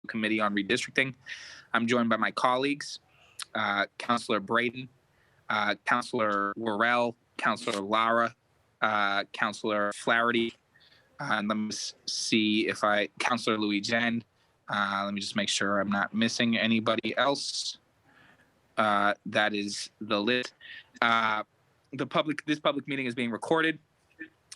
Committee on Redistricting. I'm joined by my colleagues, Councillor Braden, Councillor Worrell, Councillor Lara, Councillor Flaherty, and let me see if Councillor Louis Jen. Let me just make sure I'm not missing anybody else. That is the list. This public meeting is being recorded.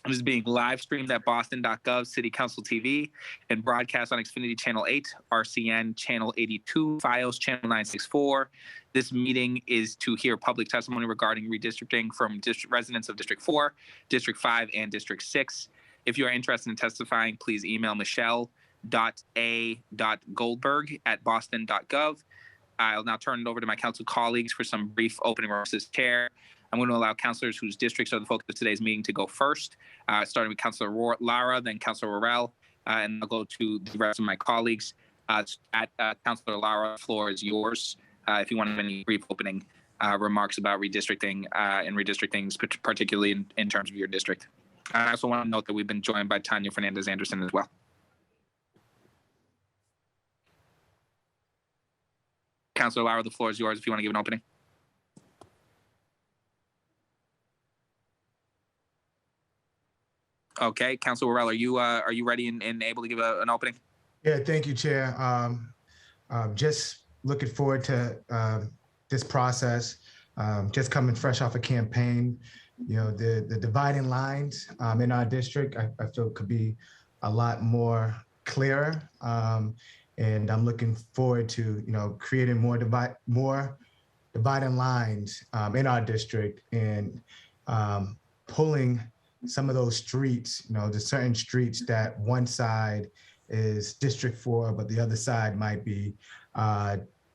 It is being live streamed at boston.gov City Council TV and broadcast on Xfinity Channel 8, RCN Channel 82, FiOS Channel 964. This meeting is to hear public testimony regarding redistricting from residents of District 4, District 5, and District 6. If you are interested in testifying, please email michelle.a.goldberg@boston.gov. I'll now turn it over to my council colleagues for some brief opening remarks as chair. I'm going to allow councillors whose districts are the focus of today's meeting to go first, starting with Councillor Lara, then Councillor Worrell, and I'll go to the rest of my colleagues. Councillor Lara, the floor is yours. If you want to have any brief opening remarks about redistricting and redistricting, particularly in terms of your district. I also want to note that we've been joined by Tanya Fernandez-Anderson as well. Councillor Lara, the floor is yours if you want to give an opening. Okay, Councillor Worrell, are you ready and able to give an opening? Yeah, thank you, Chair. Just looking forward to this process. Just coming fresh off a campaign, you know, the dividing lines in our district, I feel could be a lot more clearer, and I'm looking forward to creating more dividing lines in our district and pulling some of those streets, the certain streets that one side is District 4, but the other side might be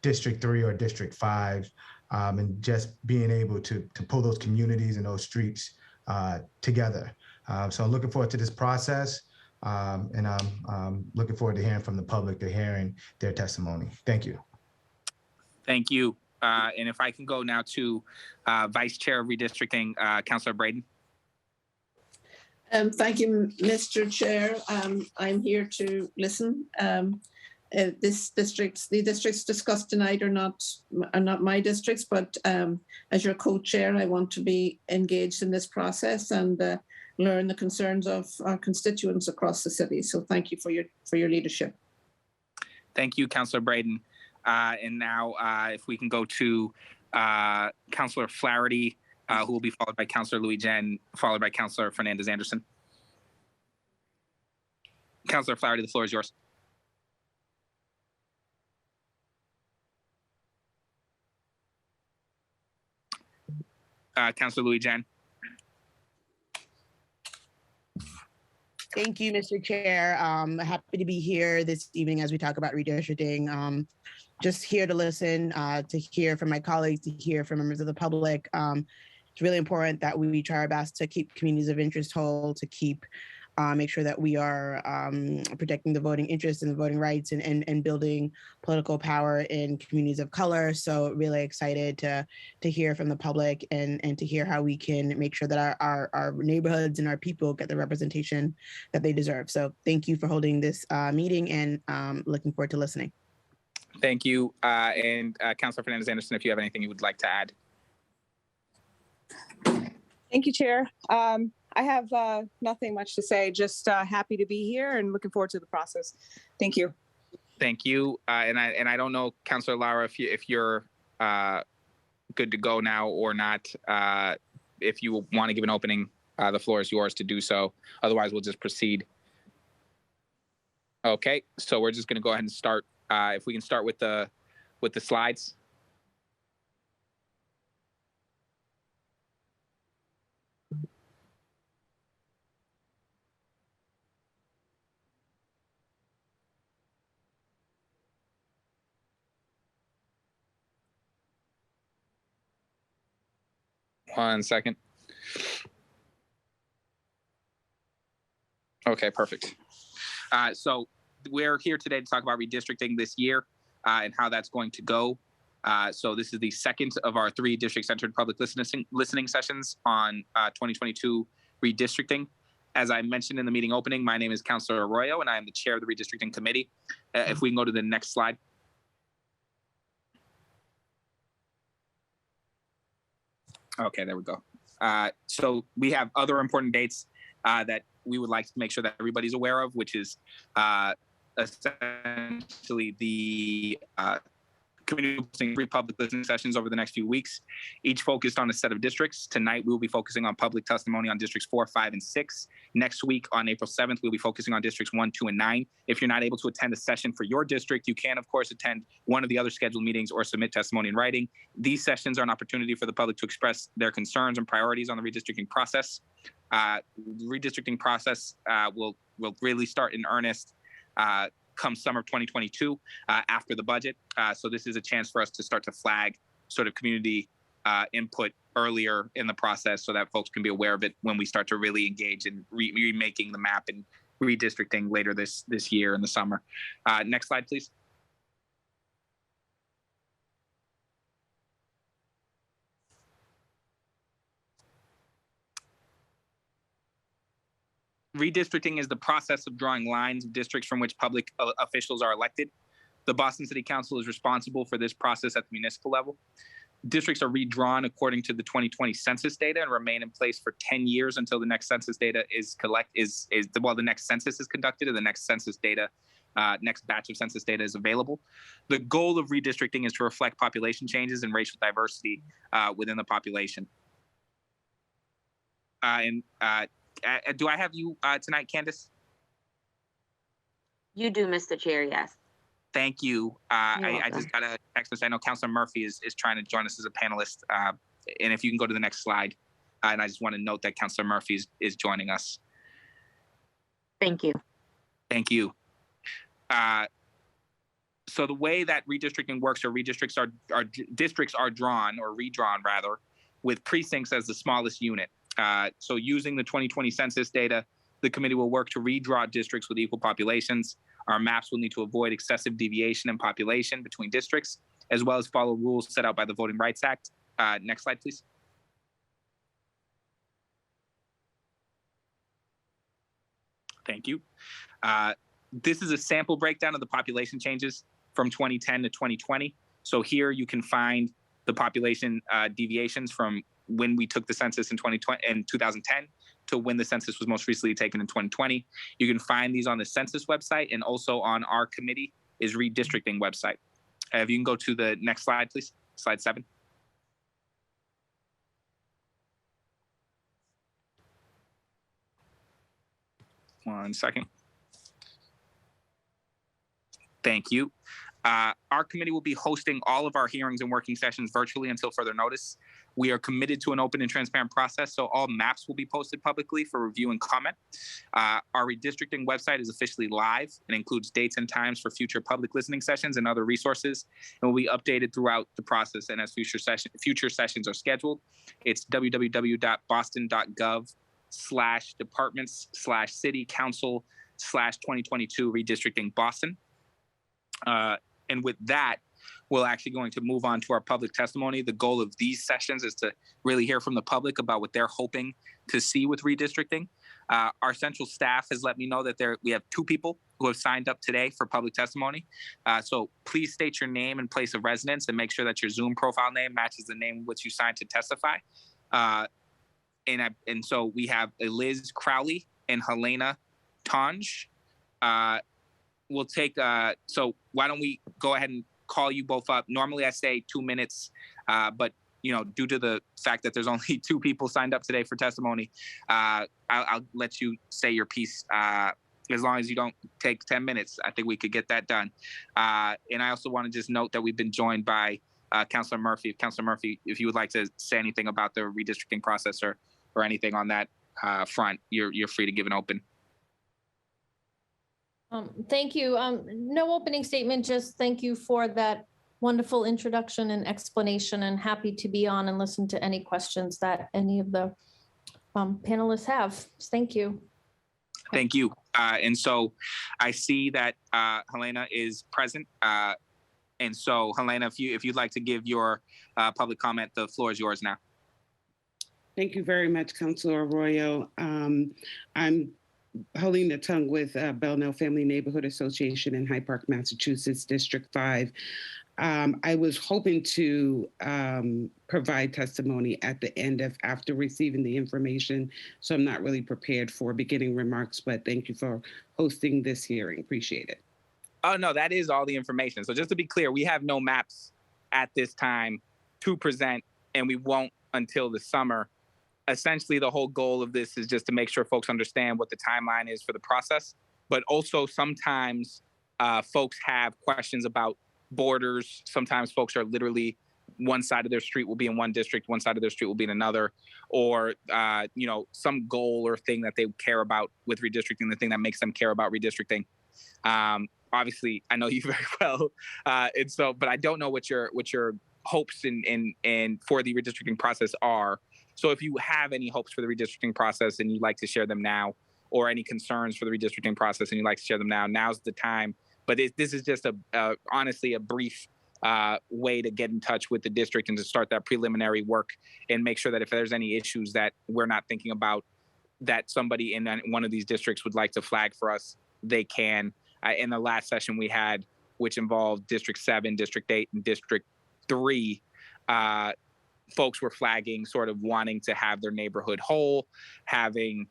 District 3 or District 5, and just being able to pull those communities and those streets together. So I'm looking forward to this process, and I'm looking forward to hearing from the public, to hearing their testimony. Thank you. Thank you. And if I can go now to Vice Chair of Redistricting, Councillor Braden. Thank you, Mr. Chair. I'm here to listen. The districts discussed tonight are not my districts, but as your co-chair, I want to be engaged in this process and learn the concerns of our constituents across the city. So thank you for your leadership. Thank you, Councillor Braden. And now if we can go to Councillor Flaherty, who will be followed by Councillor Louis Jen, followed by Councillor Fernandez-Anderson. Councillor Flaherty, the floor is yours. Councillor Louis Jen. Thank you, Mr. Chair. Happy to be here this evening as we talk about redistricting. Just here to listen, to hear from my colleagues, to hear from members of the public. It's really important that we try our best to keep communities of interest whole, to make sure that we are protecting the voting interests and the voting rights and building political power in communities of color. So really excited to hear from the public and to hear how we can make sure that our neighborhoods and our people get the representation that they deserve. So thank you for holding this meeting, and looking forward to listening. Thank you. And Councillor Fernandez-Anderson, if you have anything you would like to add. Thank you, Chair. I have nothing much to say, just happy to be here and looking forward to the process. Thank you. Thank you. And I don't know, Councillor Lara, if you're good to go now or not. If you want to give an opening, the floor is yours to do so. Otherwise, we'll just proceed. Okay, so we're just going to go ahead and start. If we can start with the slides. One second. Okay, perfect. So we're here today to talk about redistricting this year and how that's going to go. So this is the second of our 3 district-centered public listening sessions on 2022 redistricting. As I mentioned in the meeting opening, my name is Councilor Arroyo, and I am the chair of the Redistricting Committee. If we can go to the next slide. Okay, there we go. So we have other important dates that we would like to make sure that everybody's aware of, which is essentially the committee hosting 3 public listening sessions over the next few weeks, each focused on a set of districts. Tonight, we will be focusing on public testimony on districts 4, 5, and 6. Next week, on April 7th, we'll be focusing on districts 1, 2, and 9. If you're not able to attend a session for your district, you can, of course, attend one of the other scheduled meetings or submit testimony in writing. These sessions are an opportunity for the public to express their concerns and priorities on the redistricting process. The redistricting process will really start in earnest come summer of 2022 after the budget. So this is a chance for us to start to flag sort of community input earlier in the process so that folks can be aware of it when we start to really engage in remaking the map and redistricting later this year in the summer. Next slide, please. Redistricting is the process of drawing lines of districts from which public officials are elected. The Boston City Council is responsible for this process at the municipal level. Districts are redrawn according to the 2020 census data and remain in place for 10 years until the next census data the next census is conducted and the next census data, next batch of census data is available. The goal of redistricting is to reflect population changes and racial diversity within the population. Do I have you tonight, Candace? You do, Mr. Chair, yes. Thank you. I just got a text message. I know Councilor Murphy is trying to join us as a panelist. And if you can go to the next slide. And I just want to note that Councilor Murphy is joining us. Thank you. Thank you. So the way that redistricting works, or districts are drawn or redrawn rather, with precincts as the smallest unit. So using the 2020 census data, the committee will work to redraw districts with equal populations. Our maps will need to avoid excessive deviation in population between districts, as well as follow rules set out by the Voting Rights Act. Next slide, please. Thank you. This is a sample breakdown of the population changes from 2010 to 2020. So here you can find the population deviations from when we took the census in 2010 to when the census was most recently taken in 2020. You can find these on the census website and also on our committee is redistricting website. If you can go to the next slide, please, slide 7. One second. Thank you. Our committee will be hosting all of our hearings and working sessions virtually until further notice. We are committed to an open and transparent process, so all maps will be posted publicly for review and comment. Our redistricting website is officially live and includes dates and times for future public listening sessions and other resources, and will be updated throughout the process and as future sessions are scheduled. It's www.boston.gov/departments/city-council/2022 redistricting Boston. And with that, we're actually going to move on to our public testimony. The goal of these sessions is to really hear from the public about what they're hoping to see with redistricting. Our central staff has let me know that we have 2 people who have signed up today for public testimony. So please state your name and place of residence and make sure that your Zoom profile name matches the name which you signed to testify. And so we have Liz Crowley and Helena Tonge. We'll take, so why don't we go ahead and call you both up. Normally I say 2 minutes, but due to the fact that there's only 2 people signed up today for testimony, I'll let you say your piece. As long as you don't take 10 minutes, I think we could get that done. And I also want to just note that we've been joined by Councilor Murphy. Councilor Murphy, if you would like to say anything about the redistricting process or anything on that front, you're free to give an open. Thank you. No opening statement, just thank you for that wonderful introduction and explanation, and happy to be on and listen to any questions that any of the panelists have. Thank you. Thank you. And so I see that Helena is present. And so Helena, if you'd like to give your public comment, the floor is yours now. Thank you very much, Councilor Arroyo. I'm holding the tongue with Belleville Family Neighborhood Association in Hyde Park, Massachusetts, District 5. I was hoping to provide testimony at the end after receiving the information, so I'm not really prepared for beginning remarks, but thank you for hosting this hearing. Appreciate it. Oh, no, that is all the information. So just to be clear, we have no maps at this time to present, and we won't until the summer. Essentially, the whole goal of this is just to make sure folks understand what the timeline is for the process, but also sometimes folks have questions about borders. Sometimes folks are literally one side of their street will be in one district, one side of their street will be in another, or some goal or thing that they care about with redistricting, the thing that makes them care about redistricting. Obviously, I know you very well, and so, but I don't know what your hopes and for the redistricting process are. So if you have any hopes for the redistricting process and you'd like to share them now, or any concerns for the redistricting process and you'd like to share them now, now's the time. But this is just honestly a brief way to get in touch with the district and to start that preliminary work and make sure that if there's any issues that we're not thinking about that somebody in one of these districts would like to flag for us, they can. In the last session we had, which involved District 7, District 8, and District 3, folks were flagging sort of wanting to have their neighborhood whole, having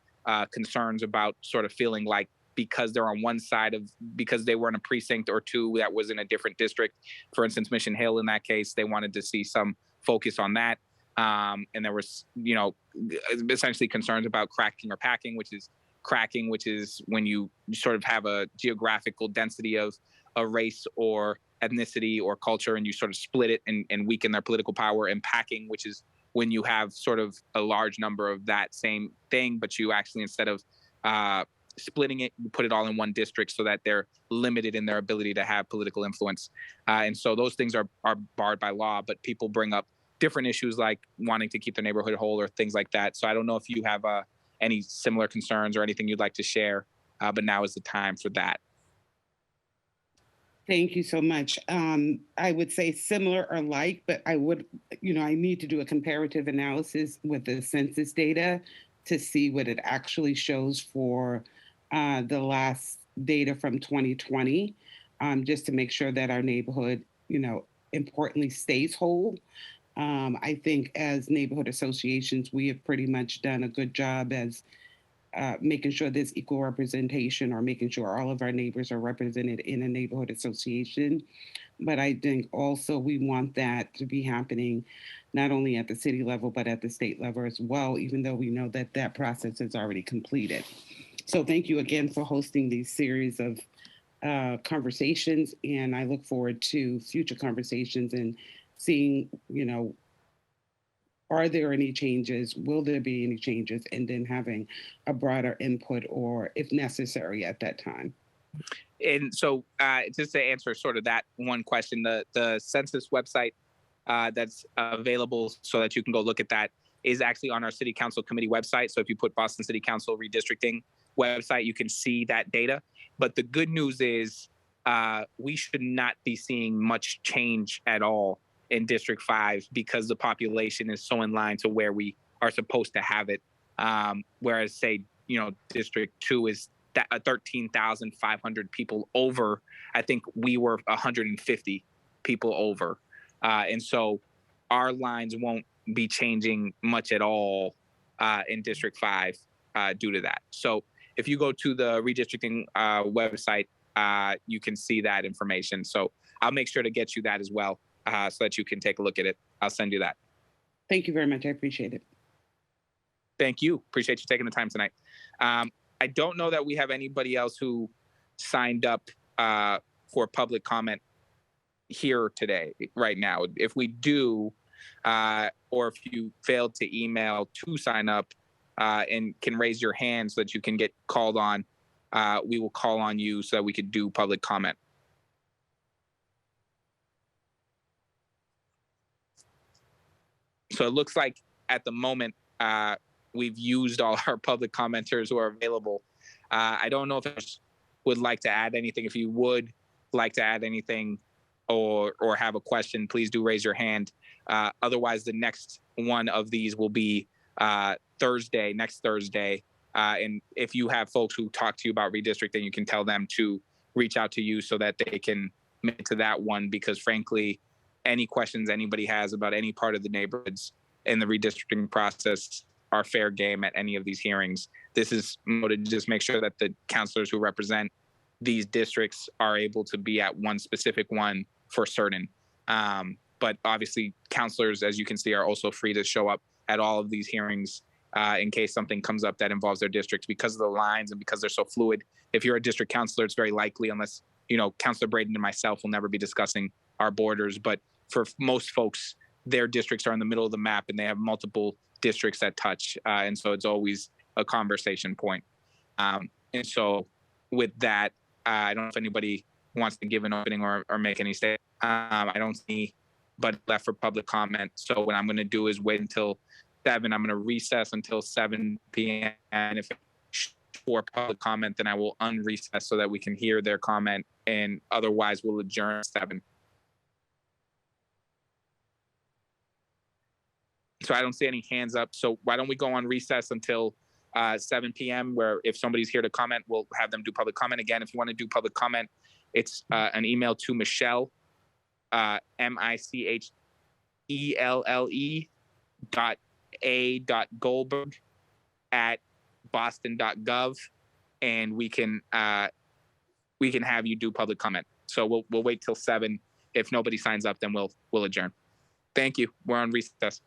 concerns about sort of feeling like because they're on one side because they were in a precinct or two that was in a different district, for instance, Mission Hill in that case, they wanted to see some focus on that. And there was, essentially concerns about cracking or packing, which is when you sort of have a geographical density of a race or ethnicity or culture, and you sort of split it and weaken their political power. And packing, which is when you have sort of a large number of that same thing, but you actually, instead of splitting it, you put it all in one district so that they're limited in their ability to have political influence. And so those things are barred by law, but people bring up different issues like wanting to keep their neighborhood whole or things like that. So I don't know if you have any similar concerns or anything you'd like to share, but now is the time for that. Thank you so much. I would say similar or like, but I would, I need to do a comparative analysis with the census data to see what it actually shows for the last data from 2020, just to make sure that our neighborhood, importantly stays whole. I think as neighborhood associations, we have pretty much done a good job as making sure there's equal representation or making sure all of our neighbors are represented in a neighborhood association. But I think also we want that to be happening not only at the city level, but at the state level as well, even though we know that that process is already completed. So thank you again for hosting these series of conversations. And I look forward to future conversations and seeing, are there any changes? Will there be any changes? And then having a broader input or if necessary at that time. And so just to answer sort of that one question, the census website that's available so that you can go look at that is actually on our City Council Committee website. So if you put Boston City Council Redistricting website, you can see that data. But the good news is we should not be seeing much change at all in District 5 because the population is so in line to where we are supposed to have it. Whereas, say, District 2 is 13,500 people over. I think we were 150 people over. And so our lines won't be changing much at all in District 5 due to that. So if you go to the redistricting website, you can see that information. So I'll make sure to get you that as well so that you can take a look at it. I'll send you that. Thank you very much. I appreciate it. Thank you. Appreciate you taking the time tonight. I don't know that we have anybody else who signed up for public comment here today, right now. If we do, or if you failed to email to sign up and can raise your hand so that you can get called on, we will call on you so that we could do public comment. So it looks like at the moment, we've used all our public commenters who are available. I don't know if you would like to add anything. If you would like to add anything or have a question, please do raise your hand. Otherwise, the next one of these will be next Thursday. And if you have folks who talk to you about redistricting, you can tell them to reach out to you so that they can make it to that one, because frankly, any questions anybody has about any part of the neighborhoods in the redistricting process are fair game at any of these hearings. This is to just make sure that the counselors who represent these districts are able to be at one specific one for certain. But obviously, counselors, as you can see, are also free to show up at all of these hearings in case something comes up that involves their districts, because of the lines and because they're so fluid. If you're a district counselor, it's very likely, unless, Counselor Braden and myself will never be discussing our borders. But for most folks, their districts are in the middle of the map and they have multiple districts that touch. And so it's always a conversation point. And so with that, I don't know if anybody wants to give an opening or make any statement. I don't see but left for public comment. So what I'm going to do is wait until 7. I'm going to recess until 7 p.m. And if for public comment, then I will unrecess so that we can hear their comment. And otherwise, we'll adjourn at 7. So I don't see any hands up. So why don't we go on recess until 7 p.m., where if somebody's here to comment, we'll have them do public comment. Again, if you want to do public comment, it's an email to Michelle, Michelle.a.goldberg at boston.gov, and we can have you do public comment. So we'll wait till 7. If nobody signs up, then we'll adjourn. Thank you. We're on recess.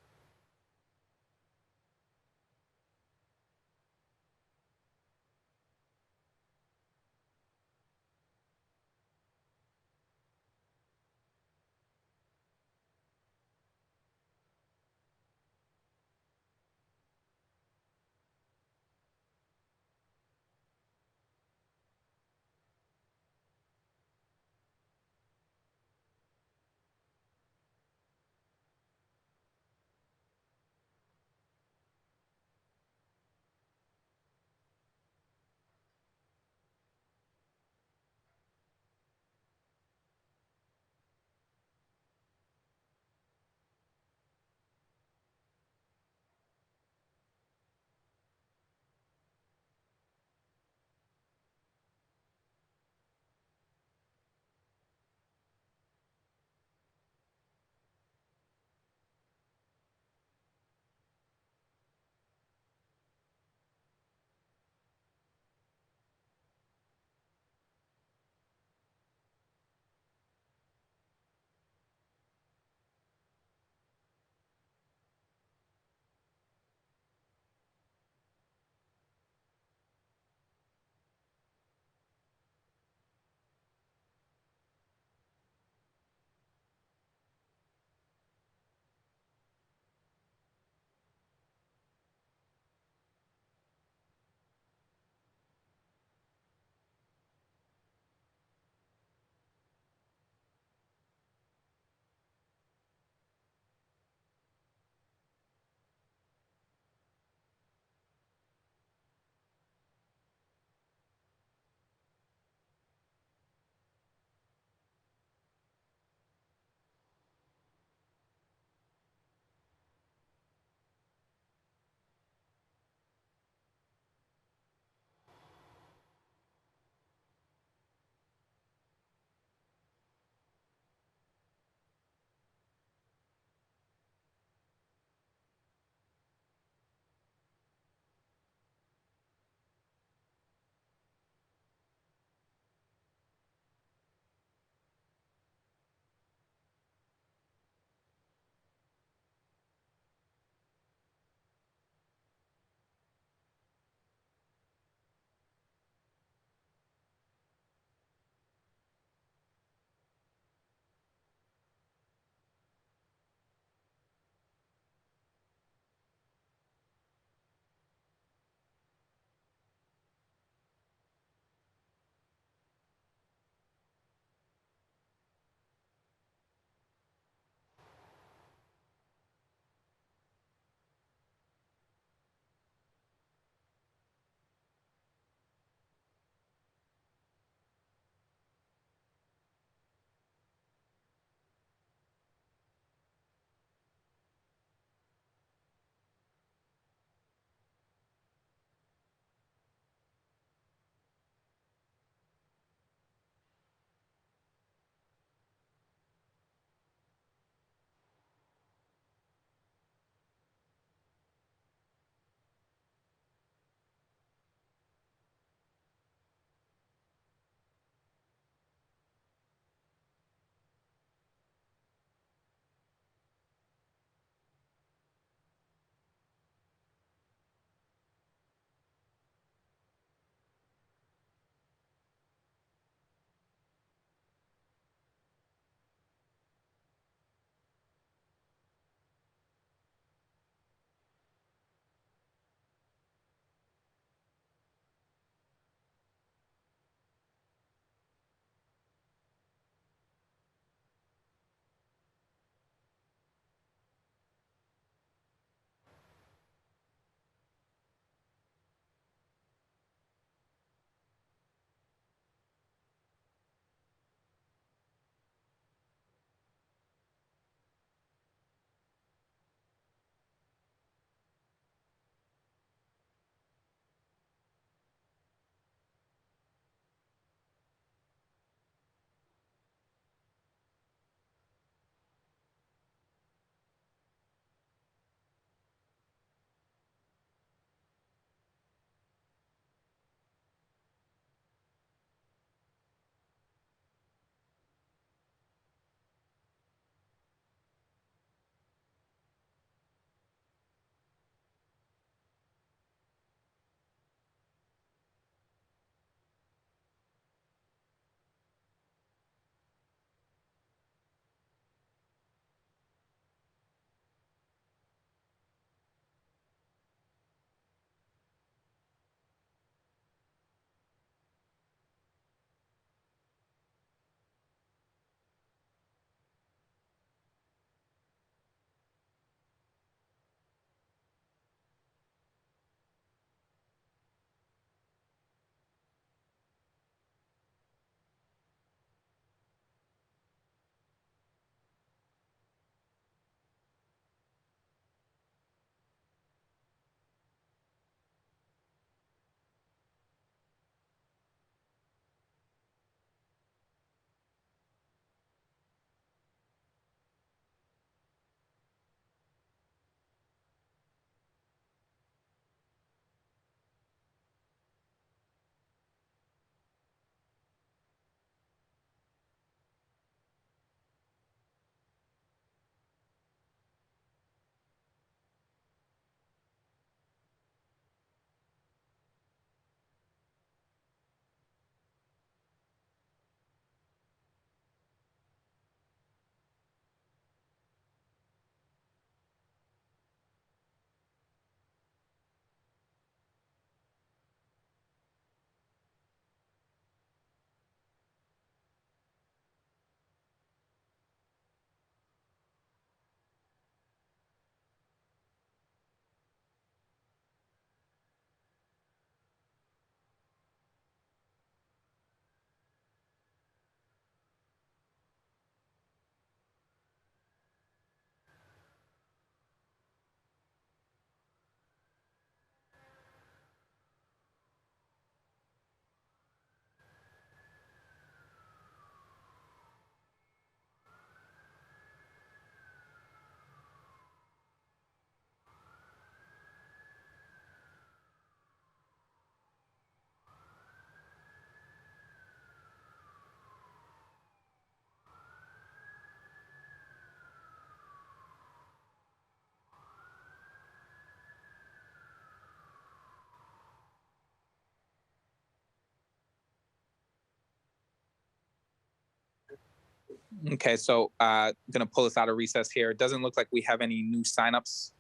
Okay, so going to pull us out of recess here. It doesn't look like we have any new signups.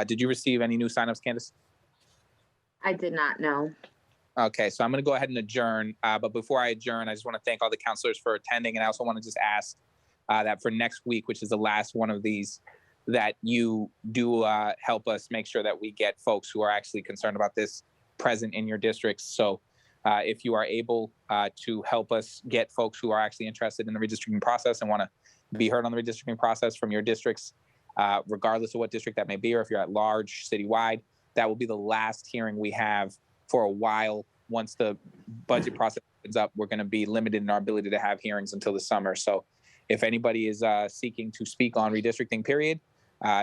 Did you receive any new signups, Candace? I did not know. Okay, so I'm going to go ahead and adjourn. But before I adjourn, I just want to thank all the counselors for attending. And I also want to just ask that for next week, which is the last one of these, that you do help us make sure that we get folks who are actually concerned about this present in your districts. So if you are able to help us get folks who are actually interested in the redistricting process and want to be heard on the redistricting process from your districts, regardless of what district that may be, or if you're at large citywide, that will be the last hearing we have for a while. Once the budget process opens up, we're going to be limited in our ability to have hearings until the summer. So if anybody is seeking to speak on redistricting period,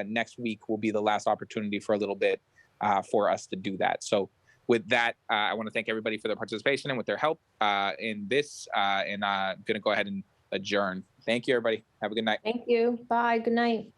next week will be the last opportunity for a little bit for us to do that. So with that, I want to thank everybody for their participation and with their help in this, and I'm going to go ahead and adjourn. Thank you, everybody. Have a good night. Thank you. Bye. Good night.